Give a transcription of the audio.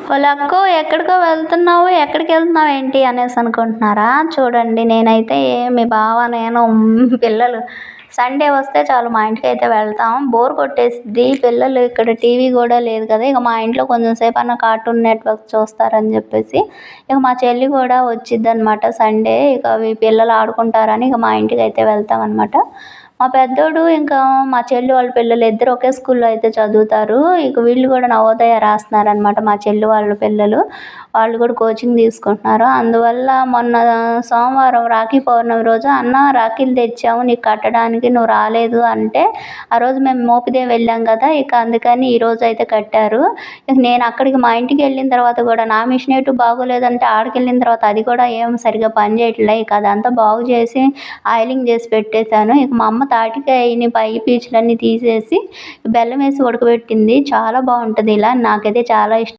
వాళ్ళక్కో ఎక్కడికో వెళ్తున్నావు, ఎక్కడికెళ్తున్నావు ఏంటి అనేసి అనుకుంటున్నారా? చూడండి నేనైతే మీ బావ, నేను, పిల్లలు సండే వస్తే చాలు మా ఇంటికైతే వెళ్తాం. బోర్ కొట్టేసిద్ది. పిల్లలు ఇక్కడ టీవీ గూడా లేదు కదా! ఇక మా ఇంట్లో కొంచెం సేపన్నా కార్టూన్ నెట్‌వర్క్ చూస్తారని జెప్పేసి, ఇక మా చెల్లి గూడా వచ్చిద్దనమాట సండే. ఇక పిల్లలు ఆడుకుంటారని ఇక మా ఇంటికైతే వెళ్తామనమాట. మా పెద్దోడు ఇంకా మా చెల్లి వాళ్ళ పిల్లలు ఇద్దరు ఒకే స్కూల్‌లో అయితే చదువుతారు. ఇక వీళ్ళు కూడా నవోదయ రాస్తున్నారనమాట మా చెల్లి వాళ్ళ పిల్లలు. వాళ్ళు కూడా కోచింగ్ తీసుకుంటున్నారు. అందువల్ల మొన్న సోమవారం రాఖీ పౌర్ణమి రోజు "అన్న రాఖీలు తెచ్చాము నీకు కట్టడానికి నువ్వు రాలేదు" అంటే, ఆ రోజు మేము మోపిదేవి వెళ్ళాం కదా! ఇక అందుకని ఈరోజు అయితే కట్టారు. ఇక నేను అక్కడికి మా ఇంటికెళ్ళిన తర్వాత కూడా నా మిషన్ ఎటు బాగోలేదంటే ఆడికెళ్ళిన తర్వాత అది కూడా ఏం సరిగ్గా పని చేయట్లే. ఇక అదంతా బాగు చేసి ఆయిలింగ్ చేసి పెట్టేశాను. ఇక మా అమ్మ తాటికాయని పై పీచులన్నీ తీసేసి బెల్లం వేసి ఉడకబెట్టింది. చాలా బాగుంటుంది ఇలా. నాకైతే చాలా ఇష్టం.